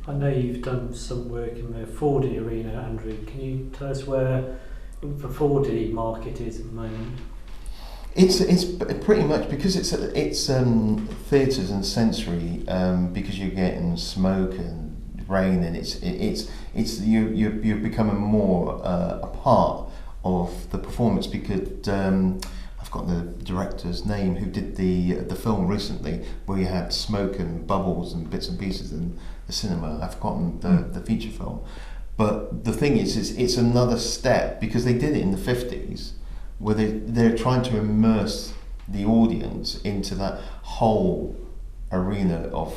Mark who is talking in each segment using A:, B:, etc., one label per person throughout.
A: I know you've done some work in the 4D arena, Andrew. Can you tell us where the 4D market is at the moment?
B: It's pretty much because it's theatres and sensory, because you're getting smoke and rain, and you're becoming more a part of the performance, because I've got the director's name who did the film recently where you had smoke and bubbles and bits and pieces in the cinema. I've forgotten the feature film, but the thing is it's another step, because they did it in the 50s where they're trying to immerse the audience into that whole arena of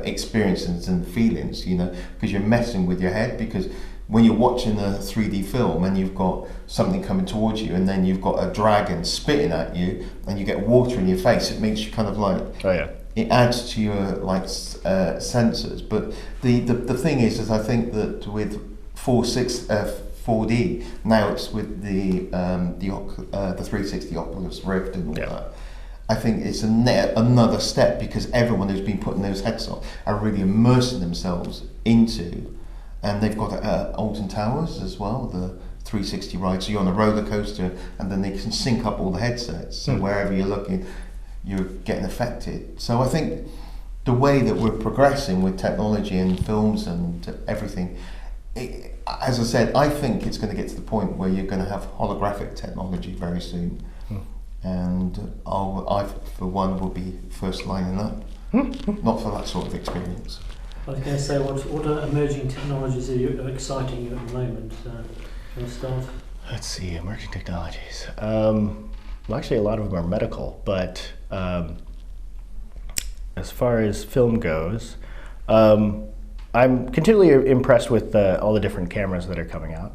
B: experiences and feelings, because you're messing with your head, because when you're watching a 3D film and you've got something coming towards you and then you've got a dragon spitting at you and you get water in your face, it makes you kind of like,
C: oh yeah,
B: it adds to your senses. But the thing is I think that with 4D, now it's with the 360 Oculus Rift and all that. I think it's another step, because everyone who's been putting those headsets on are really immersing themselves into, and they've got Alton Towers as well, the 360 ride. So you're on a roller coaster, and then they can sync up all the headsets. So wherever you're looking, you're getting affected. So I think the way that we're progressing with technology and films and everything, as I said, I think it's going to get to the point where you're going to have holographic technology very soon. And I, for one, will be first lining up, not for that sort of experience.
A: I was going to say, what are emerging technologies are exciting you at the moment? Can I start?
C: Let's see, emerging technologies. Well, actually, a lot of them are medical, but as far as film goes, I'm continually impressed with all the different cameras that are coming out.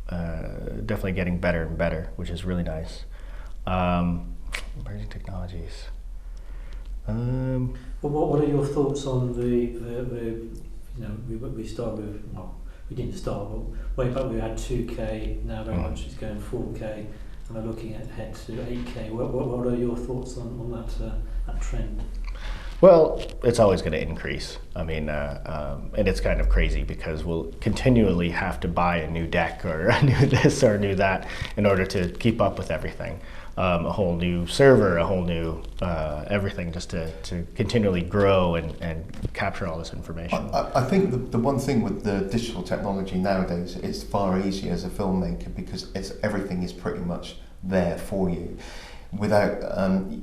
C: Definitely getting better and better, which is really nice. Emerging technologies.
A: Well, what are your thoughts on we started with, well, we didn't start, but way back we had 2K, now very much it's going 4K, and we're looking ahead to 8K. What are your thoughts on that trend?
C: Well, it's always going to increase. I mean, and it's kind of crazy because we'll continually have to buy a new deck or a new this or a new that in order to keep up with everything. A whole new server, a whole new everything, just to continually grow and capture all this information.
B: I think the one thing with the digital technology nowadays, it's far easier as a filmmaker, because everything is pretty much there for you. Without,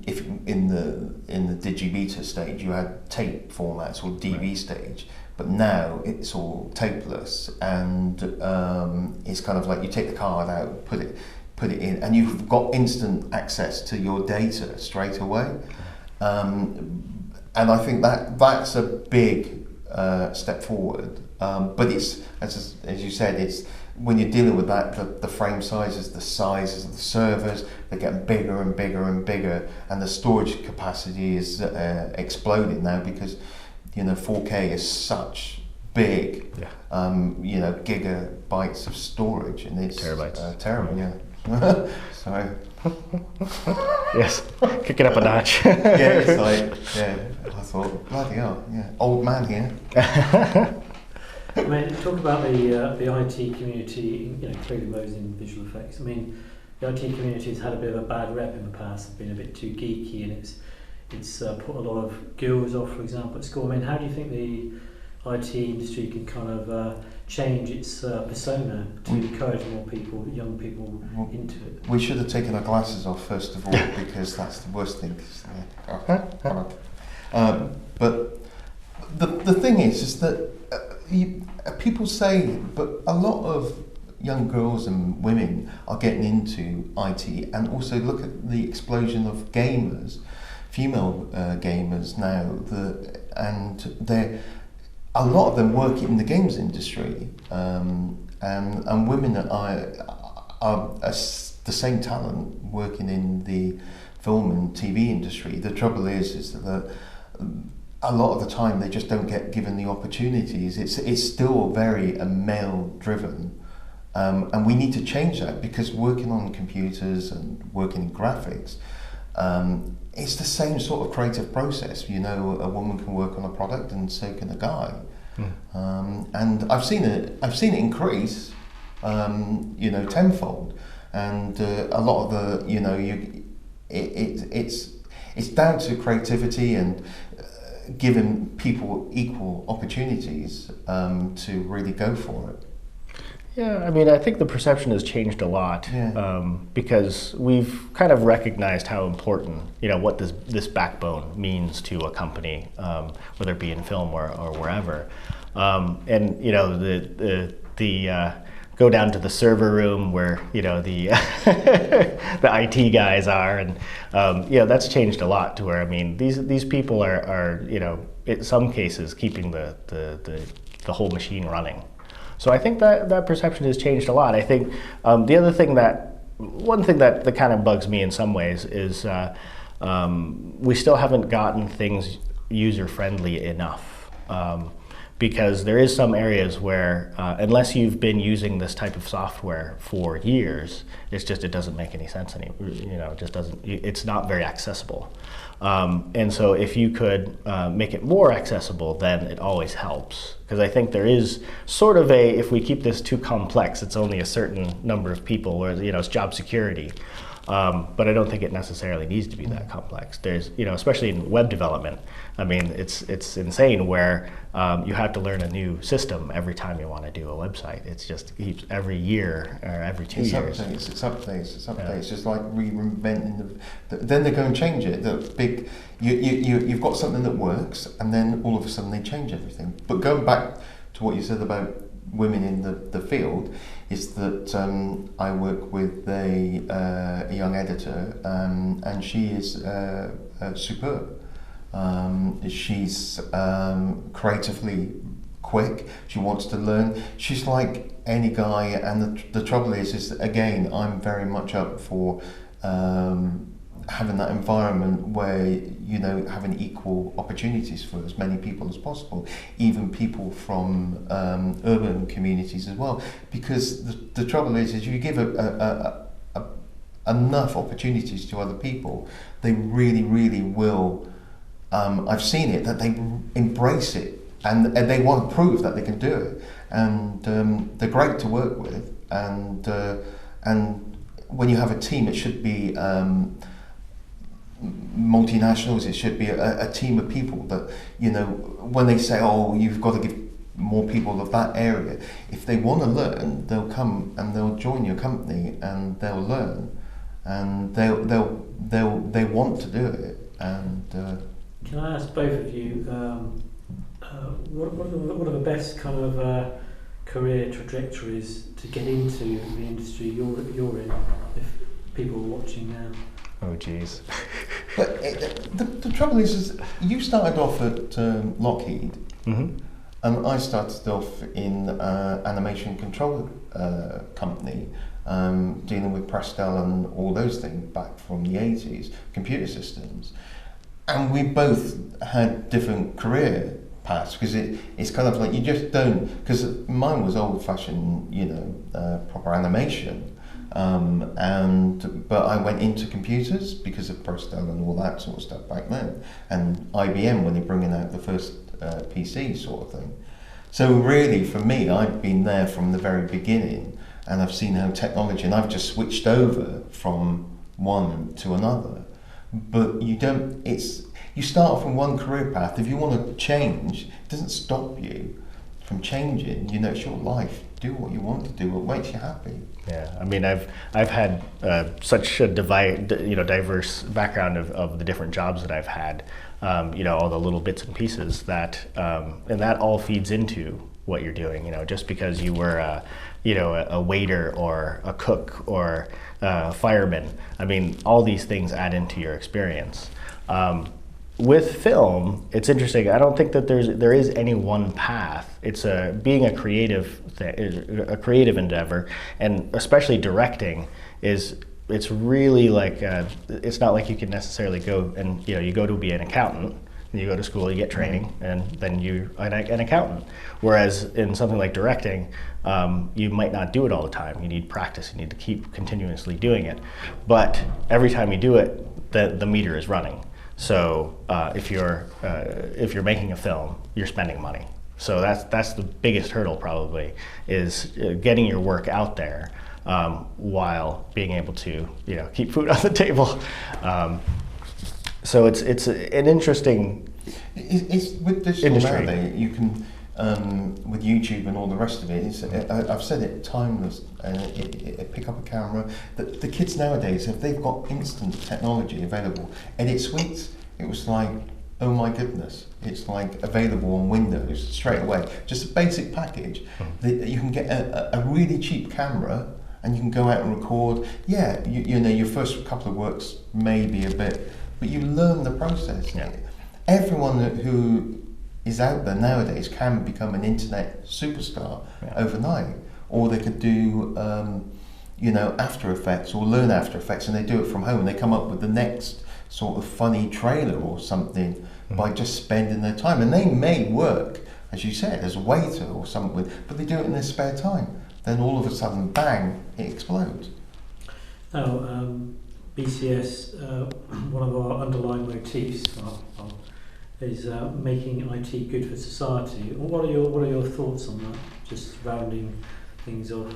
B: if in the digibeta stage you had tape formats or DV stage, but now it's all tapeless, and it's kind of like you take the card out, put it in, and you've got instant access to your data straight away. And I think that's a big step forward. But it's as you said, it's when you're dealing with that, the frame sizes, the sizes of the servers, they're getting bigger and bigger and bigger, and the storage capacity is exploding now, because 4K is such big, gigabytes of storage, and it's
C: terabytes.
B: Terabyte, yeah. Sorry.
C: Yes, kick it up a notch.
B: Yeah, it's like, I thought, bloody hell, old man here.
A: I mean, talk about the IT community, clearly those in visual effects. I mean, the IT community has had a bit of a bad rep in the past, it's been a bit too geeky, and it's put a lot of girls off, for example, at school. I mean, how do you think the IT industry can kind of change its persona to encourage more people, young people, into it?
B: We should have taken our glasses off first of all, because that's the worst thing. But the thing is that people say, but a lot of young girls and women are getting into IT, and also look at the explosion of gamers, female gamers now, and they're a lot of them work in the games industry, and women are the same talent working in the film and TV industry. The trouble is that a lot of the time they just don't get given the opportunities. It's still very male driven, and we need to change that, because working on computers and working in graphics, it's the same sort of creative process. A woman can work on a product, and so can a guy. And I've seen it increase, tenfold, and a lot of the, it's down to creativity and giving people equal opportunities to really go for it.
C: Yeah, I mean, I think the perception has changed a lot, because we've kind of recognized how important, what this backbone means to a company, whether it be in film or wherever. And the go down to the server room where the the IT guys are, and that's changed a lot. To where, I mean, these people are in some cases keeping the whole machine running. So I think that perception has changed a lot. I think one thing that kind of bugs me in some ways is we still haven't gotten things user friendly enough. Because there is some areas where unless you've been using this type of software for years, it doesn't make any sense anymore. It just doesn't. It's not very accessible. And so if you could make it more accessible, then it always helps. Because I think there is sort of if we keep this too complex, it's only a certain number of people, where it's job security. But I don't think it necessarily needs to be that complex. There's, especially in web development, I mean, it's insane where you have to learn a new system every time you want to do a website. It's just keeps every year or every 2 years.
B: It's updates. Yeah. It's just like reinventing then they go and change it. You've got something that works, and then all of a sudden they change everything. But going back to what you said about women in the field, is that I work with a young editor, and she is superb. She's creatively quick. She wants to learn. She's like any guy, and the trouble is that, again, I'm very much up for having that environment where having equal opportunities for as many people as possible, even people from urban communities as well. Because the trouble is you give enough opportunities to other people, they really, really will. I've seen it, that they embrace it, and they want to prove that they can do it, and they're great to work with. And when you have a team, it should be multinationals. It should be a team of people that, when they say, oh, you've got to give more people of that area, if they want to learn, they'll come and they'll join your company and they'll learn, and they want to do it. And
A: can I ask both of you, what are the best kind of career trajectories to get into the industry you're in, if people are watching now?
C: Oh, geez.
B: But the trouble is you started off at Lockheed, and I started off in animation control company, dealing with Pastel and all those things back from the 80s, computer systems. And we both had different career paths, because it's kind of like you just don't, because mine was old-fashioned, proper animation. But I went into computers because of Pastel and all that sort of stuff back then, and IBM when they're bringing out the first PC sort of thing. So really, for me, I've been there from the very beginning, and I've seen how technology, and I've just switched over from one to another. But you don't. You start from one career path. If you want to change, it doesn't stop you from changing. It's your life. Do what you want to do. What makes you happy.
C: Yeah, I mean, I've had such a diverse background of the different jobs that I've had. All the little bits and pieces that, and that all feeds into what you're doing. Just because you were a waiter or a cook or a fireman. I mean, all these things add into your experience. With film, it's interesting. I don't think that there is any one path. It's being a creative endeavor, and especially directing it's really like it's not like you can necessarily go and you go to be an accountant. You go to school, you get training, and then you're an accountant. Whereas in something like directing, you might not do it all the time. You need practice. You need to keep continuously doing it. But every time you do it, the meter is running. So if you're making a film, you're spending money. So that's the biggest hurdle probably, is getting your work out there while being able to keep food on the table. So it's an interesting.
B: It's with digital
C: industry.
B: nowadays. You can with YouTube and all the rest of it. I've said it, timeless. Pick up a camera. The kids nowadays, if they've got instant technology available, edit suites. It was like, oh my goodness, it's like available on Windows straight away. Just a basic package that you can get a really cheap camera and you can go out and record. Yeah, you know, your first couple of works may be a bit, but you learn the process.
C: Yeah.
B: Everyone who is out there nowadays can become an internet superstar overnight, or they could do After Effects or learn After Effects, and they do it from home and they come up with the next sort of funny trailer or something by just spending their time. And they may work, as you said, as a waiter or something, but they do it in their spare time. Then all of a sudden, bang, it explodes.
A: Now, BCS, one of our underlying motifs is making IT good for society. What are your thoughts on that? Just rounding things off.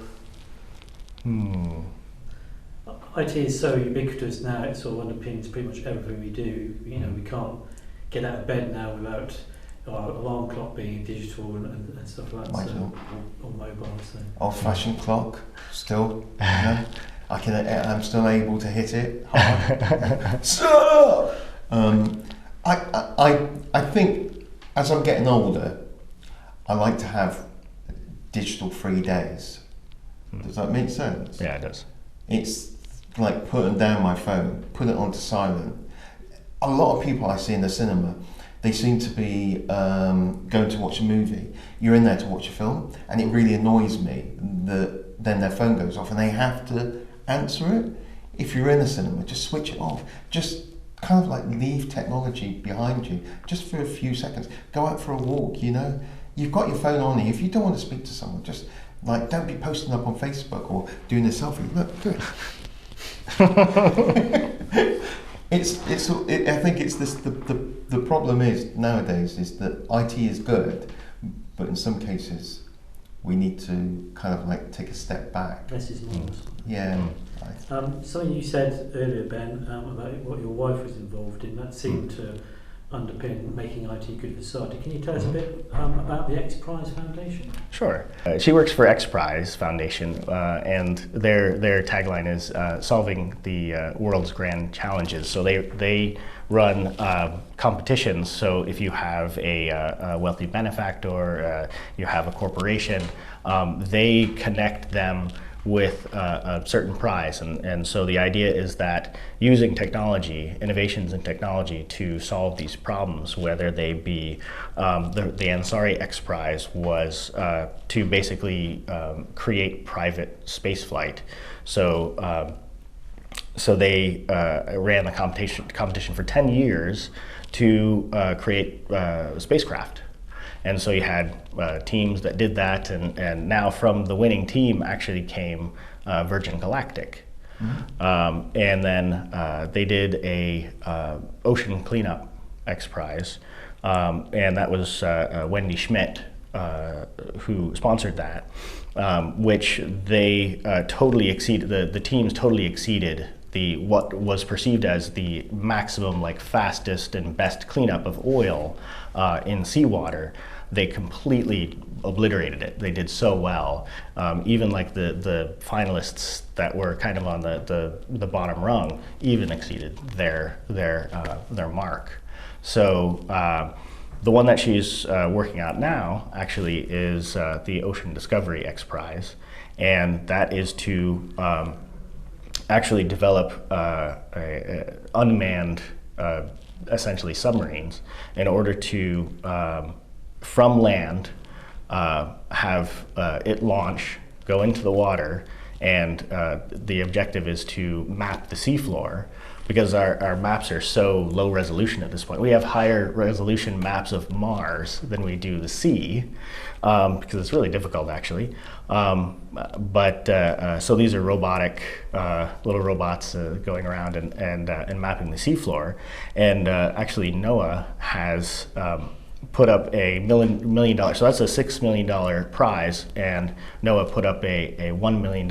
A: IT is so ubiquitous now; it sort of underpins pretty much everything we do. You know, we can't get out of bed now without our alarm clock being digital and stuff like that. Or mobile. So.
B: Old-fashioned clock, still. You know, I'm still able to hit it hard. So, I think as I'm getting older, I like to have digital-free days. Does that make sense?
C: Yeah, it does.
B: It's like putting down my phone, put it onto silent. A lot of people I see in the cinema, they seem to be going to watch a movie. You're in there to watch a film, and it really annoys me that then their phone goes off and they have to answer it. If you're in the cinema, just switch it off. Just kind of like leave technology behind you, just for a few seconds. Go out for a walk, you know. You've got your phone on you. If you don't want to speak to someone, just don't be posting up on Facebook or doing a selfie. Look, do it. I think it's this. The problem is nowadays is that IT is good, but in some cases we need to kind of like take a step back.
A: Less is more.
B: Yeah.
A: Something you said earlier, Ben, about what your wife was involved in, that seemed to underpin making IT good for society. Can you tell us a bit about the XPRIZE Foundation?
C: Sure. She works for XPRIZE Foundation, and their tagline is solving the world's grand challenges. So they run competitions. So if you have a wealthy benefactor, you have a corporation, they connect them with a certain prize, and so the idea is that using technology, innovations in technology to solve these problems, whether they be the Ansari XPRIZE was to basically create private space flight. So they ran the competition for 10 years to create spacecraft. And so you had teams that did that, and now from the winning team actually came Virgin Galactic. And then they did a ocean cleanup XPRIZE, and that was Wendy Schmidt who sponsored that, which they totally exceeded, the teams totally exceeded what was perceived as the maximum, like, fastest and best cleanup of oil in seawater. They completely obliterated it. They did so well. Even like the finalists that were kind of on the bottom rung even exceeded their mark. So the one that she's working out now actually is the Ocean Discovery XPRIZE, and that is to actually develop unmanned, essentially submarines, in order to, from land, have it launch, go into the water, and the objective is to map the seafloor, because our maps are so low resolution at this point. We have higher resolution maps of Mars than we do the sea, because it's really difficult, actually. So these are robotic, little robots going around and mapping the seafloor. And actually NOAA has put up a million dollar. So that's a $6 million prize, and NOAA put up a $1 million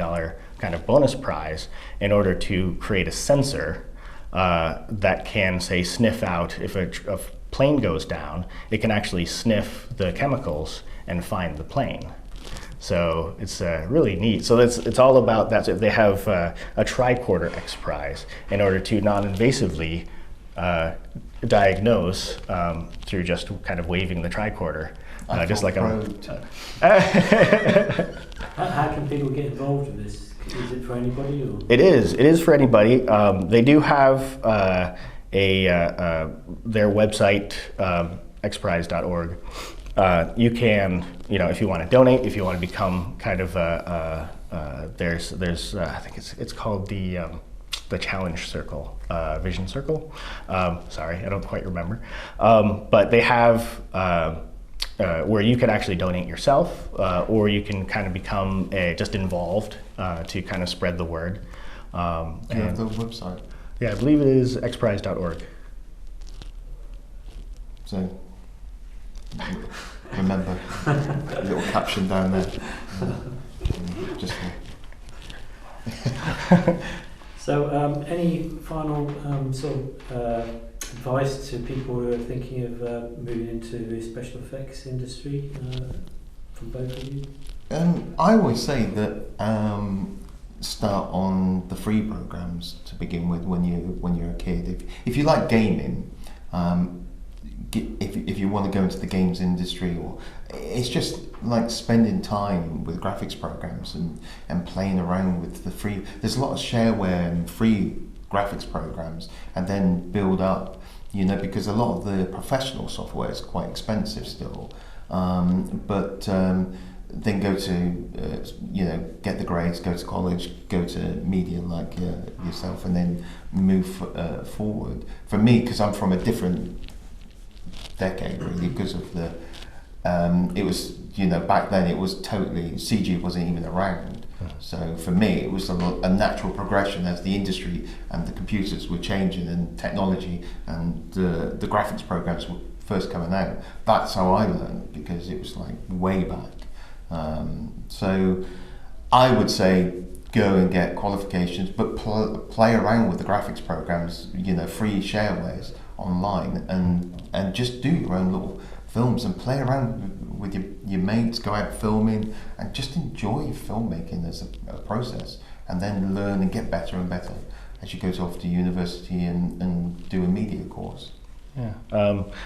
C: kind of bonus prize in order to create a sensor that can, say, sniff out if a plane goes down. It can actually sniff the chemicals and find the plane. So it's really neat. So it's all about that. So they have a tricorder XPRIZE in order to non-invasively diagnose through just kind of waving the tricorder. Just like
A: How can people get involved with this? Is it for anybody? Or?
C: It is for anybody. They do have their website, xprize.org. You can, if you want to donate, if you want to become kind of there's I think it's called the Challenge Circle, Vision Circle. Sorry, I don't quite remember. But they have where you can actually donate yourself, or you can kind of become just involved to kind of spread the word.
B: Do you have the website?
C: Yeah, I believe it is xprize.org.
B: So remember a little caption down there. Just
A: So, any final sort of advice to people who are thinking of moving into the special effects industry from both of you?
B: I always say that start on the free programs to begin with when you're a kid. If you like gaming, if you want to go into the games industry, or it's just like spending time with graphics programs and playing around with the free. There's a lot of shareware and free graphics programs, and then build up. Because a lot of the professional software is quite expensive still, but then go to get the grades, go to college, go to media like yourself, and then move forward. For me, because I'm from a different decade really, because of the it was back then it was totally CG wasn't even around. So for me it was a natural progression as the industry and the computers were changing and technology and the graphics programs were first coming out. That's how I learned, because it was like way back. So I would say go and get qualifications, but play around with the graphics programs, free sharewares online, and just do your own little films and play around with your mates, go out filming and just enjoy filmmaking as a process, and then learn and get better and better as you go off to university and do a media course.
C: Yeah.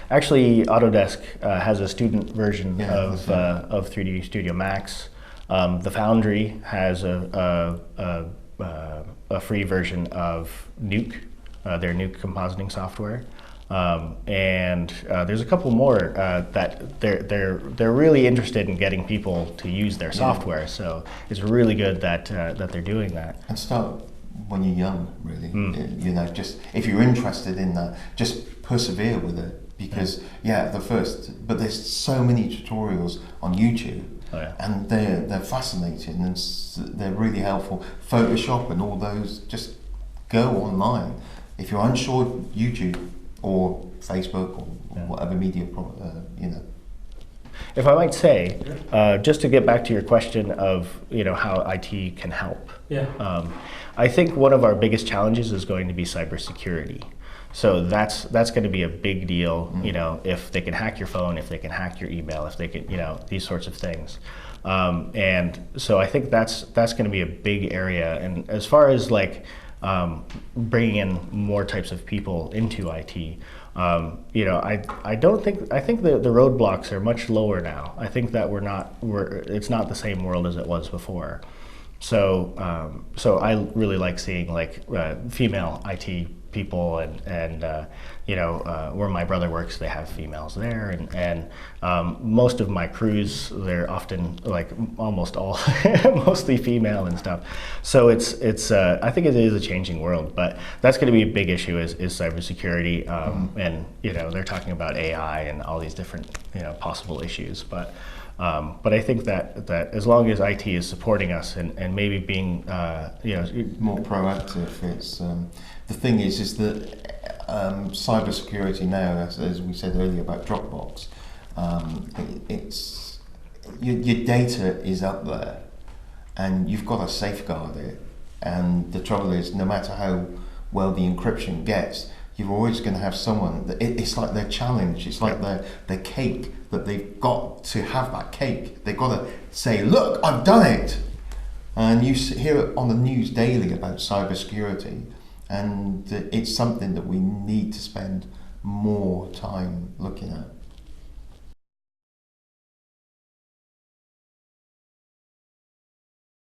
C: Actually, Autodesk has a student version of 3D Studio Max. The Foundry has a free version of Nuke, their Nuke compositing software. And there's a couple more that they're really interested in getting people to use their software. So it's really good that they're doing that.
B: And start when you're young, really. Just if you're interested in that, just persevere with it, because but there's so many tutorials on YouTube.
C: Oh, yeah.
B: And they're fascinating and they're really helpful. Photoshop and all those, just go online. If you're unsure, YouTube or Facebook or whatever media,
C: If I might say, just to get back to your question of how IT can help.
A: Yeah.
C: I think one of our biggest challenges is going to be cybersecurity. So that's going to be a big deal. If they can hack your phone, if they can hack your email, if they can, these sorts of things. And so I think that's going to be a big area. And as far as bringing in more types of people into IT, I think the roadblocks are much lower now. I think that it's not the same world as it was before. So I really like seeing female IT people, and where my brother works, they have females there, and most of my crews, they're often almost all mostly female and stuff. So it's I think it is a changing world, but that's going to be a big issue is cybersecurity, and they're talking about AI and all these different possible issues, but I think that as long as IT is supporting us and maybe being
B: more proactive, it's the thing is that cybersecurity now, as we said earlier about Dropbox, It's your data is up there, and you've got to safeguard it. And the trouble is, no matter how well the encryption gets, you're always going to have someone that it's like their challenge. It's like their cake, that they've got to have that cake. They've got to say, "Look, I've done it." And you hear it on the news daily about cybersecurity, and it's something that we need to spend more time looking at.